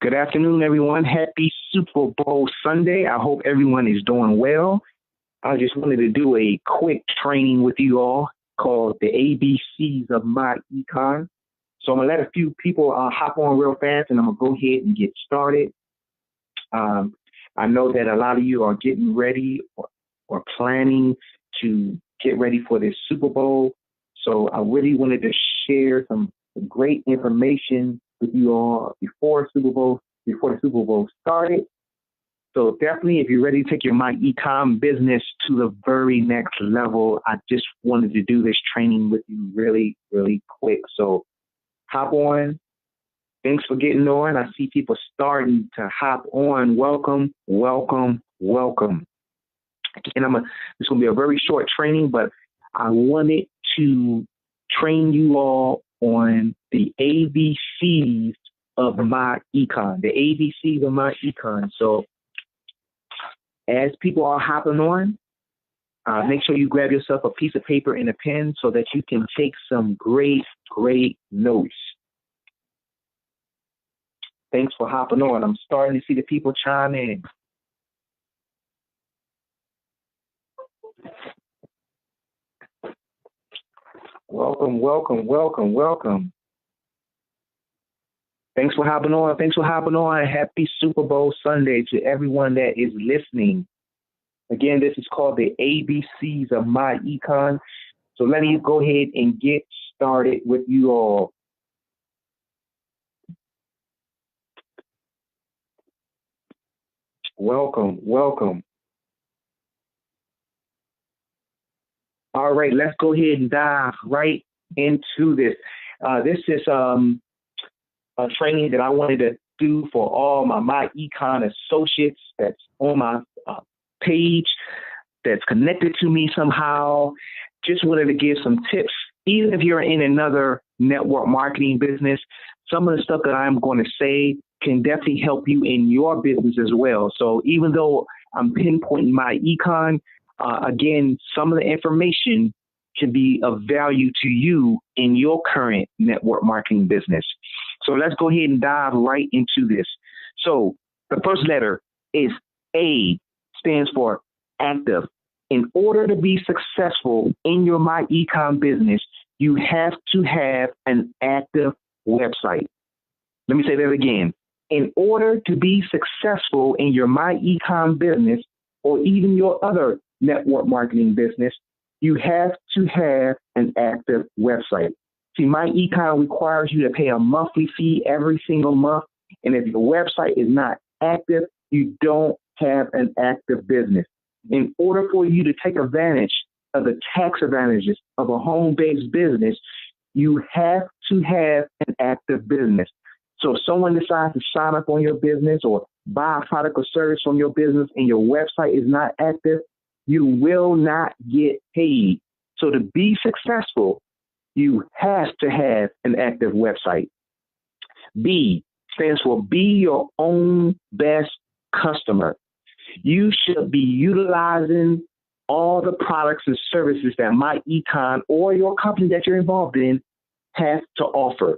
Good afternoon, everyone. Happy Super Bowl Sunday. I hope everyone is doing well. I just wanted to do a quick training with you all called the ABCs of Myecon. So I'm going to let a few people hop on real fast, and I'm going to go ahead and get started. I know that a lot of you are getting ready or planning to get ready for this Super Bowl. So I really wanted to share some great information with you all before the Super Bowl started. So definitely, if you're ready to take your Myecon business to the very next level, I just wanted to do this training with you really, really quick. So hop on. Thanks for getting on. I see people starting to hop on. Welcome, welcome, welcome. And it's going to be a very short training, but I wanted to train you all on the ABCs of Myecon, the ABCs of Myecon. So as people are hopping on, make sure you grab yourself a piece of paper and a pen so that you can take some great, great notes. Thanks for hopping on. I'm starting to see the people chime in. Welcome, welcome, welcome, welcome. Thanks for hopping on. Thanks for hopping on. Happy Super Bowl Sunday to everyone that is listening. Again, this is called the ABCs of Myecon. So let me go ahead and get started with you all. Welcome, welcome. All right, let's go ahead and dive right into this. This is a training that I wanted to do for all my Myecon associates that's on my page, that's connected to me somehow. Just wanted to give some tips. Even if you're in another network marketing business, some of the stuff that I'm going to say can definitely help you in your business as well. So even though I'm pinpointing Myecon, again, some of the information can be of value to you in your current network marketing business. So let's go ahead and dive right into this. So the first letter is A, stands for active. In order to be successful in your Myecon business, you have to have an active website. Let me say that again. In order to be successful in your Myecon business or even your other network marketing business, you have to have an active website. See, Myecon requires you to pay a monthly fee every single month. And if your website is not active, you don't have an active business. In order for you to take advantage of the tax advantages of a home-based business, you have to have an active business. So if someone decides to sign up on your business or buy a product or service from your business and your website is not active, you will not get paid. So to be successful, you have to have an active website. B stands for be your own best customer. You should be utilizing all the products and services that Myecon or your company that you're involved in has to offer.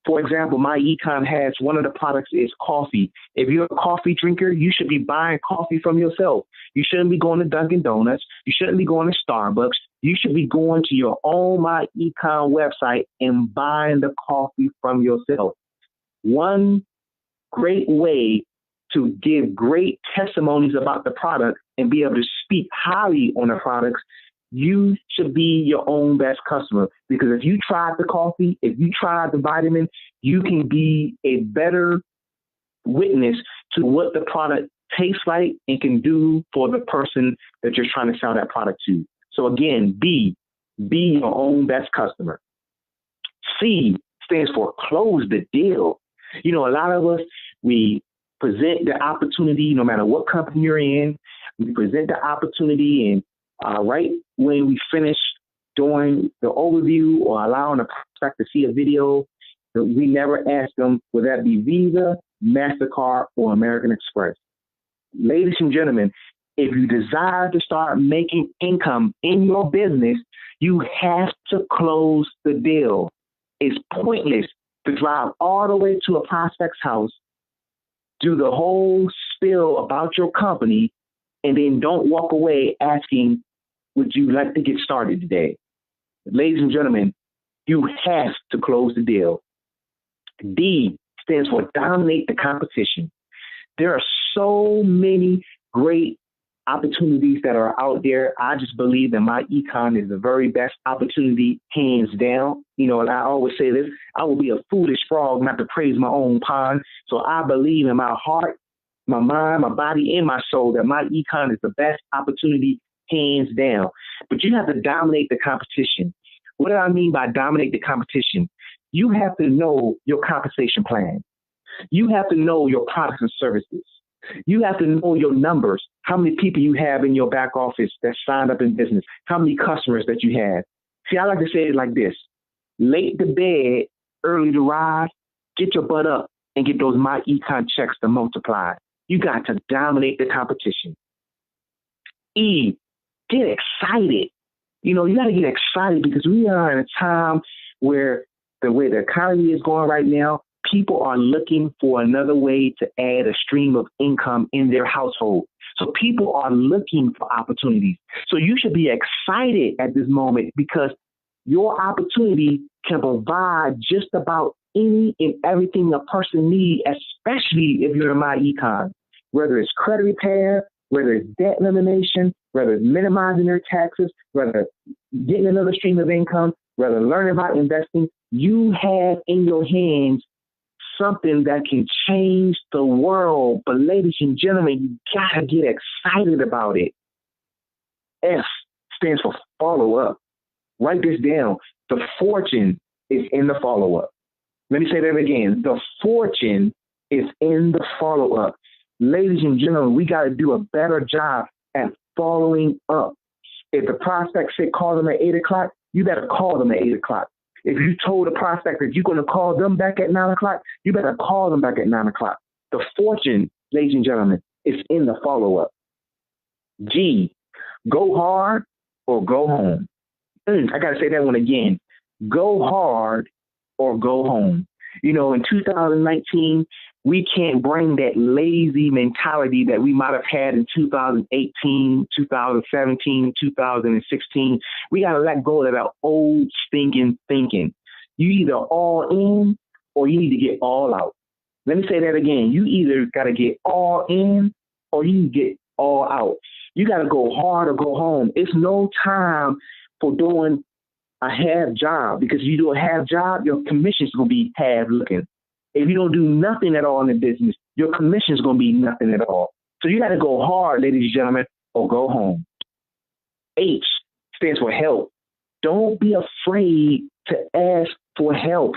For example, Myecon has one of the products is coffee. If you're a coffee drinker, you should be buying coffee from yourself. You shouldn't be going to Dunkin' Donuts. You shouldn't be going to Starbucks. You should be going to your own Myecon website and buying the coffee from yourself. One great way to give great testimonies about the product and be able to speak highly on the products, you should be your own best customer. Because if you tried the coffee, if you tried the vitamin, you can be a better witness to what the product tastes like and can do for the person that you're trying to sell that product to. So again, be your own best customer. C stands for close the deal. You know, a lot of us, we present the opportunity, no matter what company you're in, we present the opportunity, and right when we finish doing the overview or allowing a prospect to see a video, we never ask them, will that be Visa, MasterCard, or American Express? Ladies and gentlemen, if you desire to start making income in your business, you have to close the deal. It's pointless to drive all the way to a prospect's house, do the whole spill about your company, and then don't walk away asking, would you like to get started today? Ladies and gentlemen, you have to close the deal. D stands for dominate the competition. There are so many great opportunities that are out there. I just believe that Myecon is the very best opportunity, hands down. You know, and I always say this, I will be a foolish frog not to praise my own pond. So I believe in my heart, my mind, my body, and my soul that Myecon is the best opportunity, hands down. But you have to dominate the competition. What do I mean by dominate the competition? You have to know your compensation plan. You have to know your products and services. You have to know your numbers, how many people you have in your back office that signed up in business, how many customers that you have. See, I like to say it like this. Late to bed, early to rise, get your butt up and get those Myecon checks to multiply. You got to dominate the competition. E, get excited. You know, you got to get excited because we are in a time where the way the economy is going right now, people are looking for another way to add a stream of income in their household. So people are looking for opportunities. So you should be excited at this moment because your opportunity can provide just about any and everything a person needs, especially if you're in Myecon, whether it's credit repair, whether it's debt elimination, whether it's minimizing their taxes, whether getting another stream of income, whether learning about investing. You have in your hands something that can change the world. But ladies and gentlemen, you gotta get excited about it. F stands for follow up. Write this down. The fortune is in the follow up. Let me say that again. The fortune is in the follow up. Ladies and gentlemen, we got to do a better job at following up. If the prospect said call them at 8 o'clock, you better call them at 8 o'clock. If you told the prospect that you're going to call them back at 9 o'clock, you better call them back at 9 o'clock. The fortune, ladies and gentlemen, is in the follow-up. G, go hard or go home. I got to say that one again. Go hard or go home. You know, in 2019, we can't bring that lazy mentality that we might have had in 2018, 2017, 2016. We got to let go of that old stinking thinking. You either all in or you need to get all out. Let me say that again. You either got to get all in or you get all out. You got to go hard or go home. It's no time for doing a half job, because if you do a half job, your commission's going to be half looking. If you don't do nothing at all in the business, your commission's going to be nothing at all. So you got to go hard, ladies and gentlemen, or go home. H stands for help. Don't be afraid to ask for help.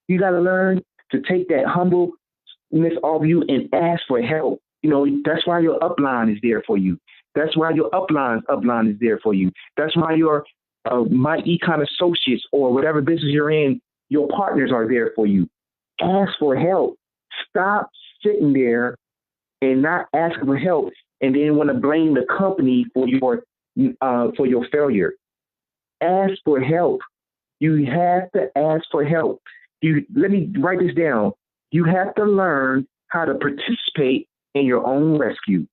You got to learn to take that humbleness off you and ask for help. You know, that's why your upline is there for you. That's why your upline is there for you. That's why your Myecon associates or whatever business you're in, your partners are there for you. Ask for help. Stop sitting there and not asking for help and then want to blame the company for your failure. Ask for help. You have to ask for help. Let me write this down. You have to learn how to participate in your own rescue.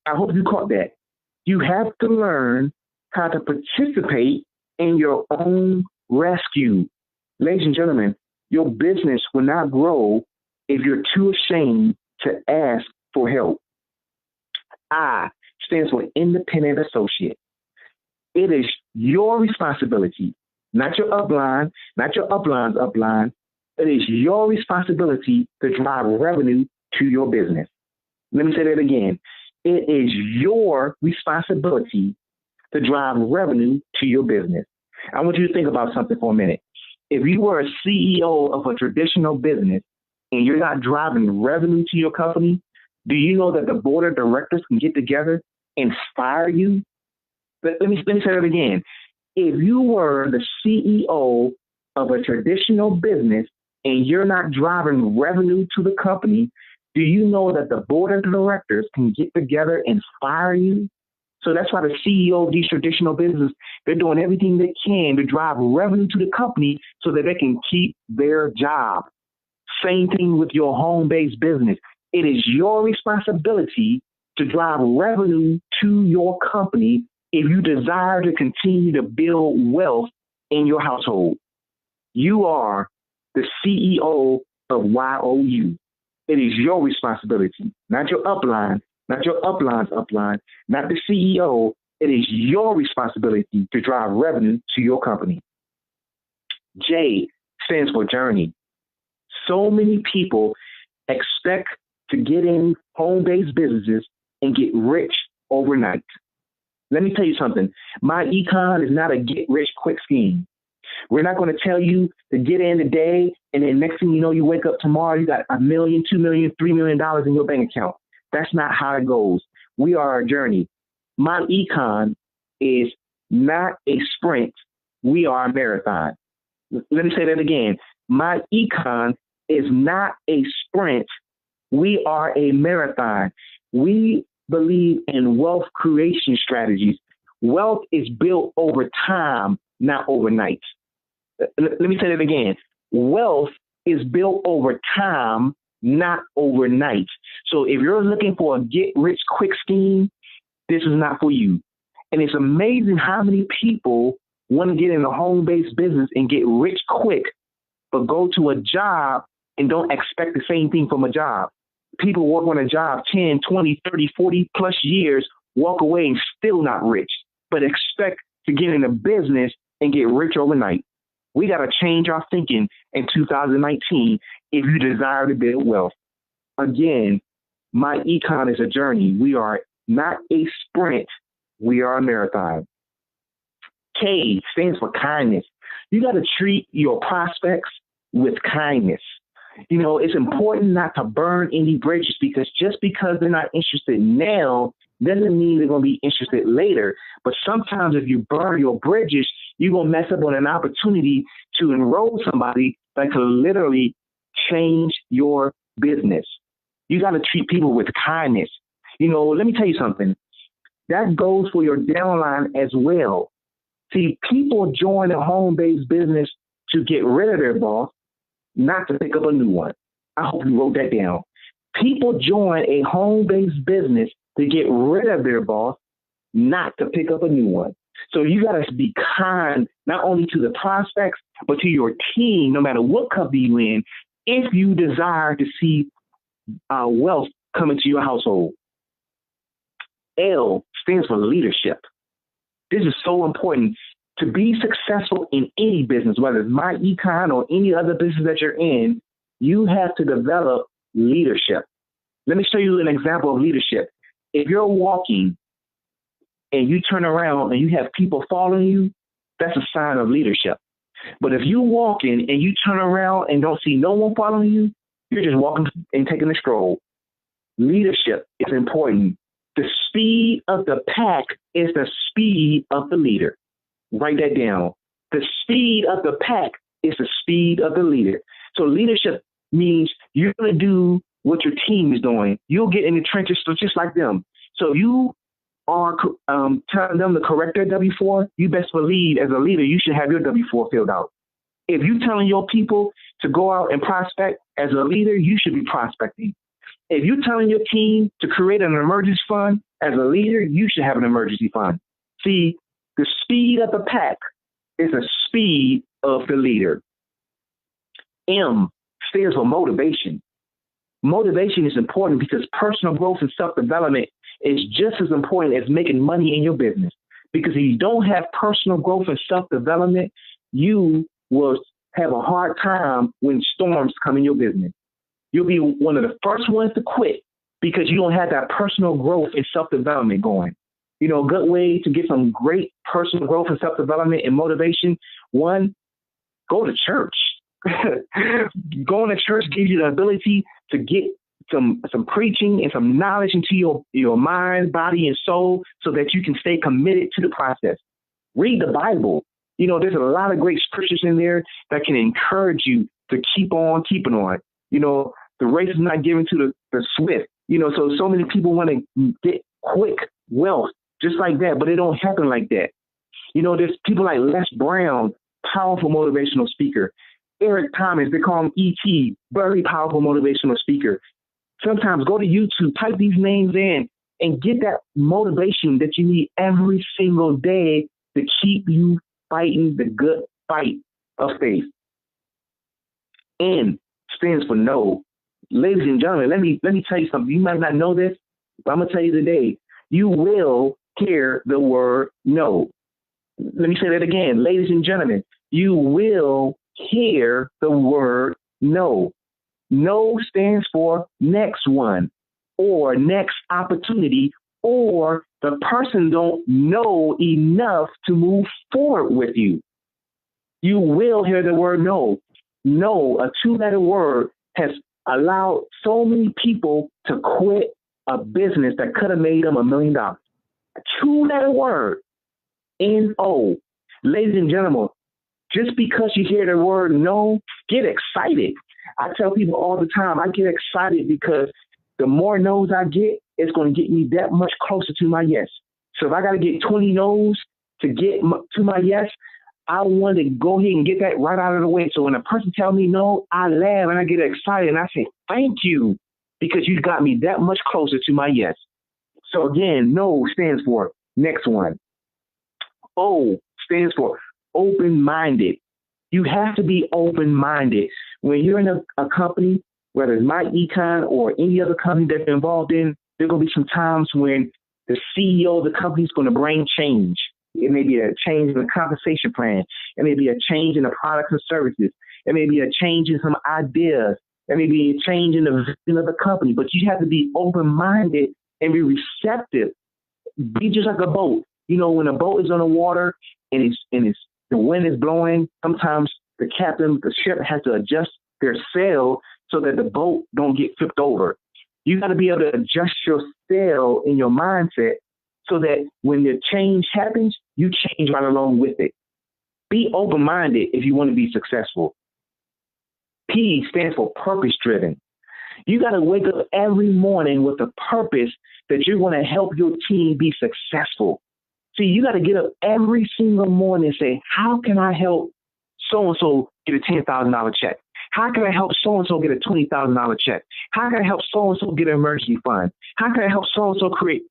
I hope you caught that. You have to learn how to participate in your own rescue. Ladies and gentlemen, your business will not grow if you're too ashamed to ask for help. I stands for independent associate. It is your responsibility, not your upline, not your upline's upline. It is your responsibility to drive revenue to your business. Let me say that again. It is your responsibility to drive revenue to your business. I want you to think about something for a minute. If you were a CEO of a traditional business and you're not driving revenue to your company, do you know that the board of directors can get together and fire you? Let me say that again. If you were the CEO of a traditional business and you're not driving revenue to the company, do you know that the board of directors can get together and fire you? So that's why the CEO of these traditional businesses, they're doing everything they can to drive revenue to the company so that they can keep their job. Same thing with your home-based business. It is your responsibility to drive revenue to your company if you desire to continue to build wealth in your household. You are the CEO of YOU. It is your responsibility, not your upline, not your upline's upline, not the CEO. It is your responsibility to drive revenue to your company. J stands for journey. So many people expect to get in home-based businesses and get rich overnight. Let me tell you something. Myecon is not a get-rich-quick scheme. We're not going to tell you to get in today, and then next thing you know, you wake up tomorrow, you got $1 million, $2 million, $3 million in your bank account. That's not how it goes. We are a journey. Myecon is not a sprint. We are a marathon. Let me say that again. Myecon is not a sprint. We are a marathon. We believe in wealth creation strategies. Wealth is built over time, not overnight. Let me say that again. Wealth is built over time, not overnight. So if you're looking for a get-rich-quick scheme, this is not for you. And it's amazing how many people want to get in a home-based business and get rich quick, but go to a job and don't expect the same thing from a job. People work on a job 10, 20, 30, 40 plus years, walk away and still not rich, but expect to get in a business and get rich overnight. We got to change our thinking in 2019 if you desire to build wealth. Again, Myecon is a journey. We are not a sprint. We are a marathon. K stands for kindness. You got to treat your prospects with kindness. You know, it's important not to burn any bridges, because just because they're not interested now doesn't mean they're going to be interested later. But sometimes if you burn your bridges, you're going to mess up on an opportunity to enroll somebody that could literally change your business. You got to treat people with kindness. You know, let me tell you something. That goes for your downline as well. See, people join a home-based business to get rid of their boss, not to pick up a new one. I hope you wrote that down. People join a home-based business to get rid of their boss, not to pick up a new one. So you got to be kind, not only to the prospects, but to your team, no matter what company you're in, if you desire to see wealth come into your household. L stands for leadership. This is so important. To be successful in any business, whether it's Myecon or any other business that you're in, you have to develop leadership. Let me show you an example of leadership. If you're walking and you turn around and you have people following you, that's a sign of leadership. But if you're walking and you turn around and don't see no one following you, you're just walking and taking a stroll. Leadership is important. The speed of the pack is the speed of the leader. Write that down. The speed of the pack is the speed of the leader. So leadership means you're going to do what your team is doing. You'll get in the trenches just like them. So you are telling them to correct their W-4, you best believe as a leader, you should have your W-4 filled out. If you're telling your people to go out and prospect as a leader, you should be prospecting. If you're telling your team to create an emergency fund as a leader, you should have an emergency fund. See, the speed of the pack is the speed of the leader. M stands for motivation. Motivation is important because personal growth and self-development is just as important as making money in your business. Because if you don't have personal growth and self-development, you will have a hard time when storms come in your business. You'll be one of the first ones to quit because you don't have that personal growth and self-development going. You know, a good way to get some great personal growth and self-development and motivation, one, go to church. Going to church gives you the ability to get some preaching and some knowledge into your mind, body, and soul so that you can stay committed to the process. Read the Bible. You know, there's a lot of great scriptures in there that can encourage you to keep on keeping on. You know, the race is not given to the swift. You know, so many people want to get quick wealth just like that, but it don't happen like that. You know, there's people like Les Brown, powerful motivational speaker. Eric Thomas, they call him E.T., very powerful motivational speaker. Sometimes go to YouTube, type these names in, and get that motivation that you need every single day to keep you fighting the good fight of faith. N stands for no. Ladies and gentlemen, let me tell you something. You might not know this, but I'm gonna tell you today. You will hear the word no. Let me say that again. Ladies and gentlemen, you will hear the word no. No stands for next one, or next opportunity, or the person don't know enough to move forward with you. You will hear the word no. No, a two-letter word, has allowed so many people to quit a business that could have made them $1 million. A two-letter word, N-O. Ladies and gentlemen, just because you hear the word no, get excited. I tell people all the time, I get excited because the more no's I get, it's going to get me that much closer to my yes. So if I got to get 20 no's to get to my yes, I want to go ahead and get that right out of the way. So when a person tells me no, I laugh and I get excited and I say, thank you, because you got me that much closer to my yes. So again, no stands for next one. O stands for open-minded. You have to be open-minded. When you're in a company, whether it's Myecon or any other company that you're involved in, there are going to be some times when the CEO of the company is going to bring change. It may be a change in the compensation plan. It may be a change in the products and services. It may be a change in some ideas. It may be a change in the vision of the company. But you have to be open-minded and be receptive. Be just like a boat. You know, when a boat is on the water and the wind is blowing, sometimes the captain of the ship has to adjust their sail so that the boat don't get flipped over. You got to be able to adjust your sail in your mindset so that when the change happens, you change right along with it. Be open-minded if you want to be successful. P stands for purpose-driven. You got to wake up every morning with a purpose that you're going to help your team be successful. See, you got to get up every single morning and say, how can I help so-and-so get a $10,000 check? How can I help so-and-so get a $20,000 check? How can I help so-and-so get an emergency fund? How can I help so-and-so create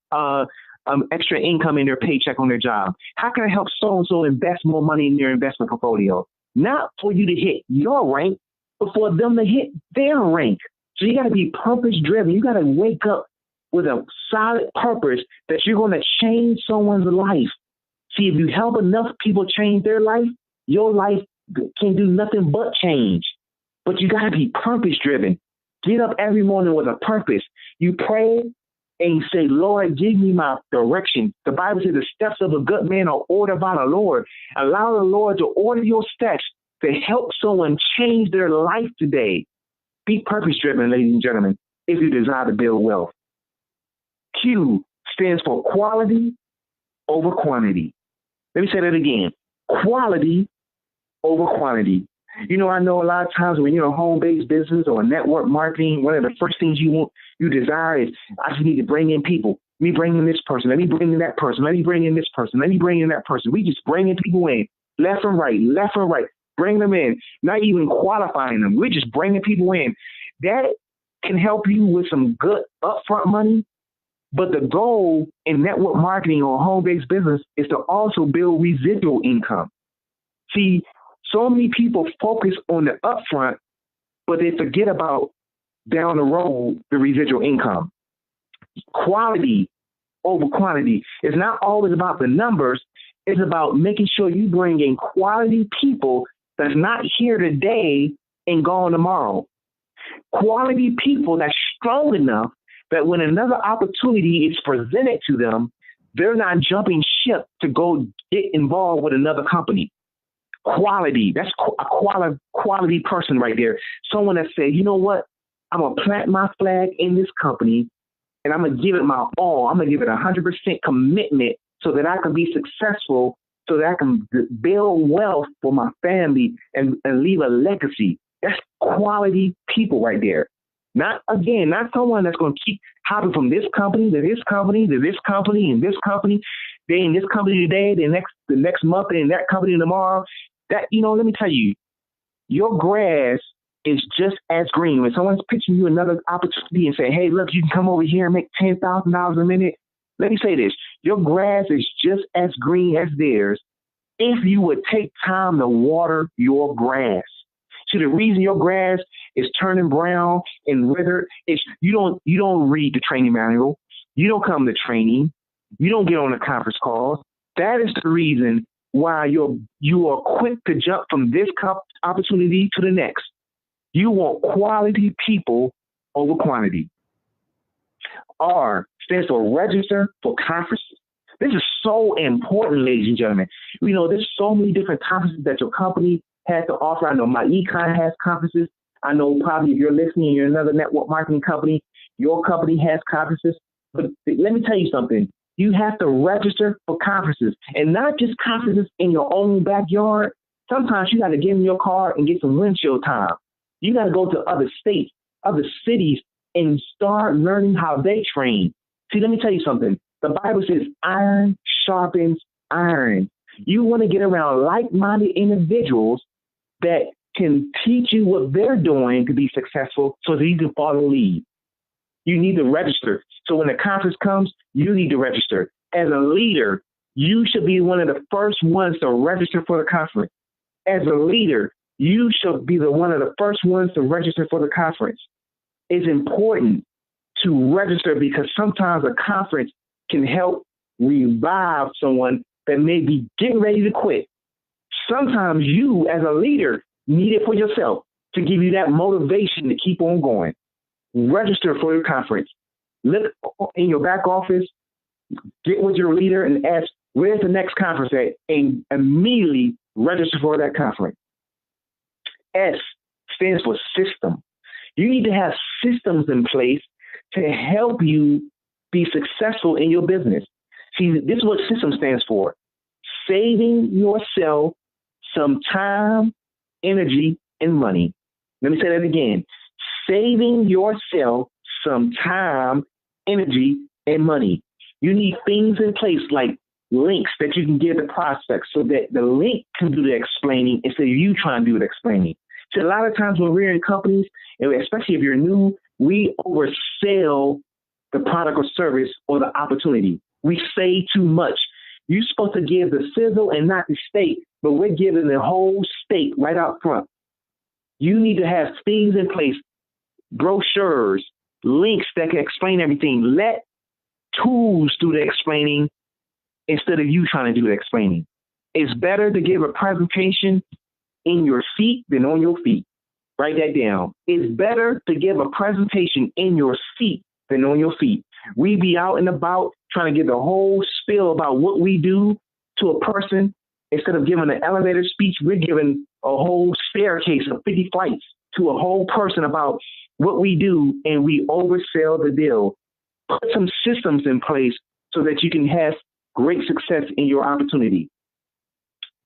extra income in their paycheck on their job? How can I help so-and-so invest more money in their investment portfolio? Not for you to hit your rank, but for them to hit their rank. So you got to be purpose-driven. You got to wake up with a solid purpose that you're going to change someone's life. See, if you help enough people change their life, your life can do nothing but change. But you got to be purpose-driven. Get up every morning with a purpose. You pray and you say, Lord, give me my direction. The Bible says the steps of a good man are ordered by the Lord. Allow the Lord to order your steps to help someone change their life today. Be purpose-driven, ladies and gentlemen, if you desire to build wealth. Q stands for quality over quantity. Let me say that again. Quality over quantity. You know, I know a lot of times when you're a home-based business or network marketing, one of the first things you desire is, I just need to bring in people. Let me bring in this person. Let me bring in that person. Let me bring in this person. Let me bring in that person. We just bringing people in left and right. Bring them in, not even qualifying them. We're just bringing people in. That can help you with some good upfront money. But the goal in network marketing or home-based business is to also build residual income. See, so many people focus on the upfront, but they forget about down the road, the residual income. Quality over quantity is not always about the numbers. It's about making sure you bring in quality people that's not here today and gone tomorrow. Quality people that's strong enough that when another opportunity is presented to them, they're not jumping ship to go get involved with another company. Quality, that's a quality person right there. Someone that said, you know what, I'm going to plant my flag in this company and I'm going to give it my all. I'm going to give it 100% commitment so that I can be successful, so that I can build wealth for my family and leave a legacy. That's quality people right there. Not someone that's going to keep hopping from this company to this company to this company and this company. They in this company today, the next month, and that company tomorrow. That, let me tell you, your grass is just as green. When someone's pitching you another opportunity and say, hey, look, you can come over here and make $10,000 a minute. Let me say this. Your grass is just as green as theirs if you would take time to water your grass. See, the reason your grass is turning brown and withered is you don't read the training manual. You don't come to training. You don't get on the conference calls. That is the reason why you are quick to jump from this opportunity to the next. You want quality people over quantity. R stands for register for conferences. This is so important, ladies and gentlemen. You know, there's so many different conferences that your company has to offer. I know Myecon has conferences. I know probably if you're listening and you're another network marketing company, your company has conferences. But let me tell you something. You have to register for conferences, and not just conferences in your own backyard. Sometimes you got to get in your car and get some windshield time. You got to go to other states, other cities, and start learning how they train. See, let me tell you something. The Bible says iron sharpens iron. You want to get around like-minded individuals that can teach you what they're doing to be successful so that you can follow lead. You need to register. So when the conference comes, you need to register. As a leader, you should be one of the first ones to register for the conference. As a leader, you should be one of the first ones to register for the conference. It's important to register because sometimes a conference can help revive someone that may be getting ready to quit. Sometimes you, as a leader, need it for yourself to give you that motivation to keep on going. Register for your conference. Look in your back office, get with your leader and ask, where's the next conference at? And immediately register for that conference. S stands for system. You need to have systems in place to help you be successful in your business. See, this is what system stands for. Saving yourself some time, energy, and money. Let me say that again. Saving yourself some time, energy, and money. You need things in place like links that you can give to prospects so that the link can do the explaining instead of you trying to do the explaining. So a lot of times when we're in companies, and especially if you're new, we oversell the product or service or the opportunity. We say too much. You're supposed to give the sizzle and not the steak, but we're giving the whole steak right out front. You need to have things in place, brochures, links that can explain everything. Let tools do the explaining instead of you trying to do the explaining. It's better to give a presentation in your seat than on your feet. Write that down. It's better to give a presentation in your seat than on your feet. We be out and about trying to give the whole spiel about what we do to a person. Instead of giving an elevator speech, we're giving a whole staircase of 50 flights to a whole person about what we do, and we oversell the deal. Put some systems in place so that you can have great success in your opportunity.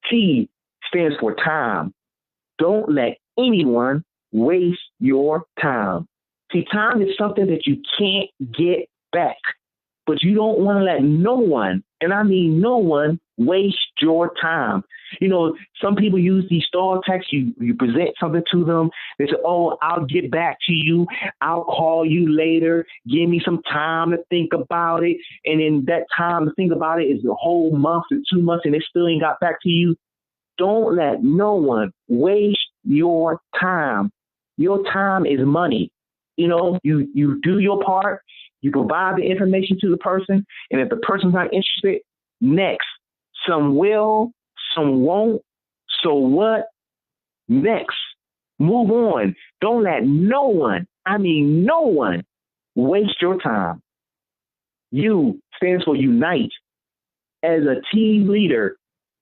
T stands for time. Don't let anyone waste your time. See, time is something that you can't get back, but you don't want to let no one, and I mean no one, waste your time. You know, some people use these stall texts. You present something to them. They say, oh, I'll get back to you. I'll call you later. Give me some time to think about it. And then that time to think about it is a whole month or 2 months, and they still ain't got back to you. Don't let no one waste your time. Your time is money. You know, you do your part. You provide the information to the person. And if the person's not interested, next. Some will, some won't. So what? Next. Move on. Don't let no one, I mean no one, waste your time. U stands for unite. As a team leader,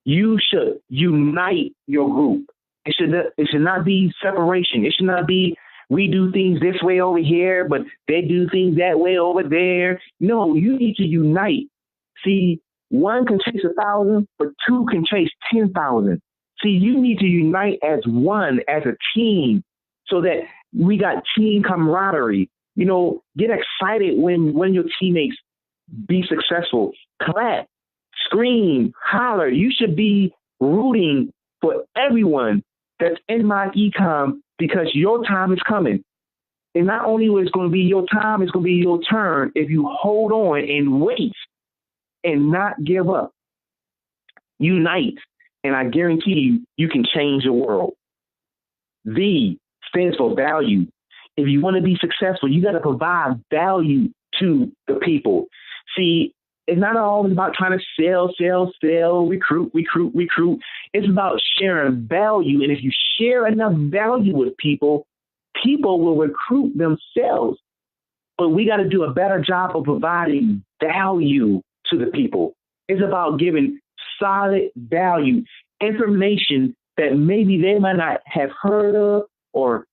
you should unite your group. It should not be separation. It should not be we do things this way over here, but they do things that way over there. No, you need to unite. See, one can chase 1,000, but two can chase 10,000. See, you need to unite as one, as a team, so that we got team camaraderie. You know, get excited when your teammates be successful. Clap, scream, holler. You should be rooting for everyone that's in Myecon because your time is coming. And not only is it going to be your time, it's going to be your turn if you hold on and wait and not give up. Unite, and I guarantee you, you can change the world. V stands for value. If you want to be successful, you got to provide value to the people. See, it's not always about trying to sell, recruit. It's about sharing value. And if you share enough value with people, people will recruit themselves. But we got to do a better job of providing value to the people. It's about giving solid value, information that maybe they might not have heard of or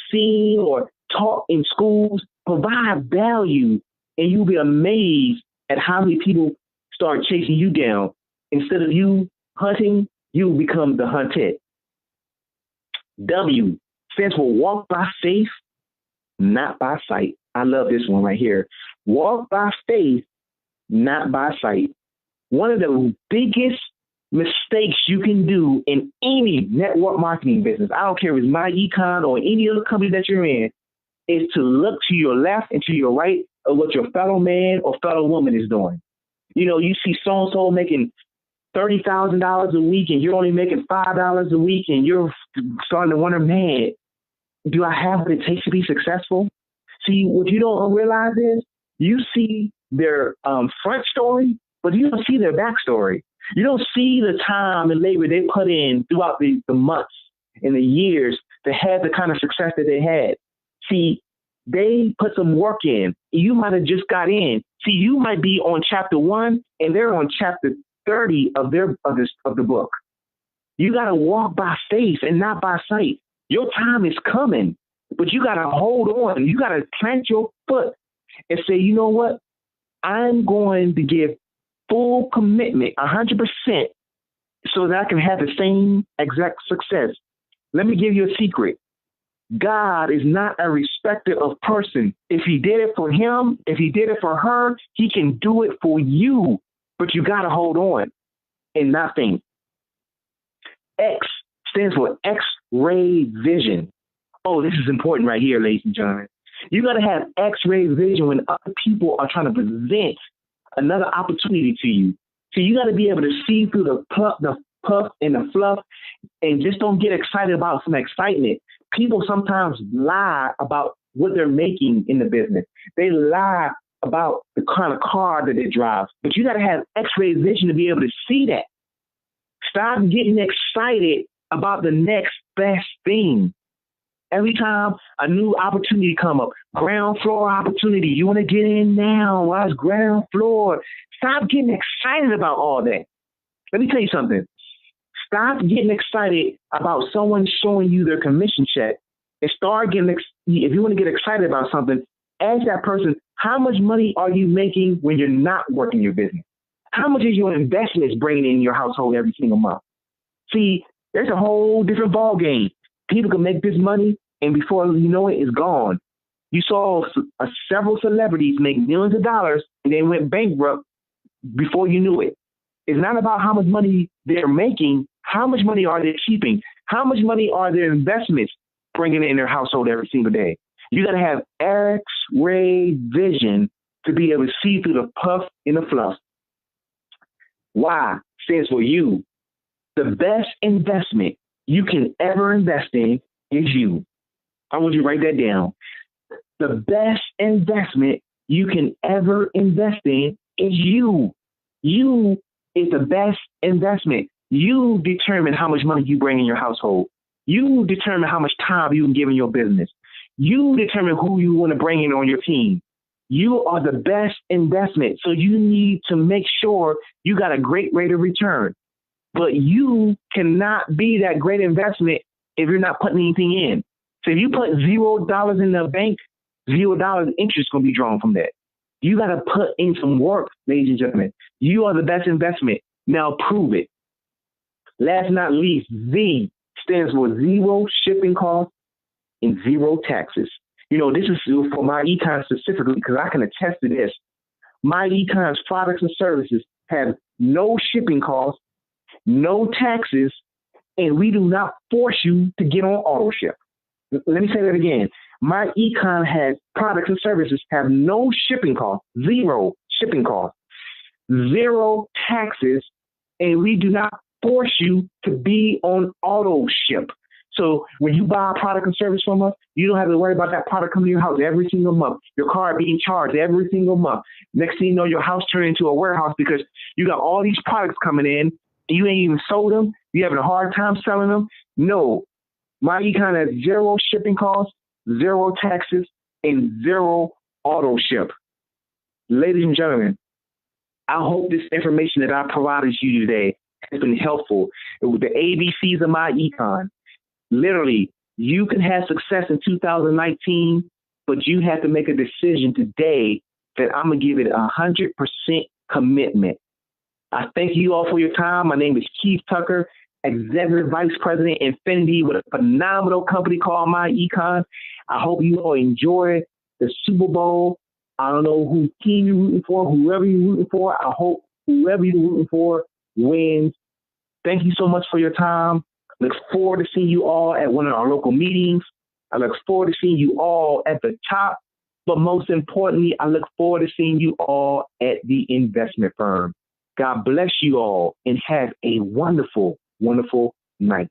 seen or taught in schools. Provide value, and you'll be amazed at how many people start chasing you down. Instead of you hunting, you become the hunted. W stands for walk by faith, not by sight. I love this one right here. Walk by faith, not by sight. One of the biggest mistakes you can do in any network marketing business, I don't care if it's Myecon or any other company that you're in, is to look to your left and to your right of what your fellow man or fellow woman is doing. You know, you see so-and-so making $30,000 a week and you're only making $5 a week, and you're starting to wonder, man, do I have what it takes to be successful? See, what you don't realize is you see their front story, but you don't see their backstory. You don't see the time and labor they put in throughout the months and the years to have the kind of success that they had. See, they put some work in. You might have just got in. See, you might be on chapter 1 and they're on chapter 30 of the book. You got to walk by faith and not by sight. Your time is coming, but you got to hold on. You got to plant your foot and say, you know what? I'm going to give full commitment, 100%, so that I can have the same exact success. Let me give you a secret. God is not a respecter of person. If he did it for him, if he did it for her, he can do it for you. But you got to hold on and not think. X stands for X-ray vision. Oh, this is important right here, ladies and gentlemen. You got to have X-ray vision when other people are trying to present another opportunity to you. So you got to be able to see through the puff and the fluff, and just don't get excited about some excitement. People sometimes lie about what they're making in the business. They lie about the kind of car that they drive. But you got to have X-ray vision to be able to see that. Stop getting excited about the next best thing. Every time a new opportunity come up, ground floor opportunity, you want to get in now. Why is ground floor? Stop getting excited about all that. Let me tell you something. Stop getting excited about someone showing you their commission check, and start getting, if you want to get excited about something, ask that person, how much money are you making when you're not working your business? How much is your investments bringing in your household every single month? See, there's a whole different ball game. People can make this money, and before you know it, it's gone. You saw several celebrities make millions of dollars, and they went bankrupt before you knew it. It's not about how much money they're making. How much money are they keeping? How much money are their investments bringing in their household every single day? You got to have X-ray vision to be able to see through the puff and the fluff. Y stands for you. The best investment you can ever invest in is you. I want you to write that down. The best investment you can ever invest in is you. You is the best investment. You determine how much money you bring in your household. You determine how much time you can give in your business. You determine who you want to bring in on your team. You are the best investment. So you need to make sure you got a great rate of return. But you cannot be that great investment if you're not putting anything in. So if you put $0 in the bank, $0 interest going to be drawn from that. You got to put in some work, ladies and gentlemen. You are the best investment. Now prove it. Last but not least, Z stands for zero shipping costs and zero taxes. You know, this is for Myecon specifically because I can attest to this. Myecon's products and services have no shipping costs, no taxes, and we do not force you to get on auto ship. Let me say that again. Myecon has products and services have no shipping cost, zero shipping cost, zero taxes, and we do not force you to be on auto ship. So when you buy a product and service from us, you don't have to worry about that product coming to your house every single month, your car being charged every single month. Next thing you know, your house turned into a warehouse because you got all these products coming in, and you ain't even sold them. You're having a hard time selling them. No, Myecon has zero shipping costs, zero taxes, and zero auto ship. Ladies and gentlemen, I hope this information that I provided you today has been helpful. With the ABCs of Myecon, literally, you can have success in 2019, but you have to make a decision today that I'm going to give it 100% commitment. I thank you all for your time. My name is Keith Tucker, Executive Vice President, Infinity, with a phenomenal company called Myecon. I hope you all enjoy the Super Bowl. I don't know who team you're rooting for, whoever you're rooting for. I hope whoever you're rooting for wins. Thank you so much for your time. Look forward to seeing you all at one of our local meetings. I look forward to seeing you all at the top. But most importantly, I look forward to seeing you all at the investment firm. God bless you all and have a wonderful, wonderful night.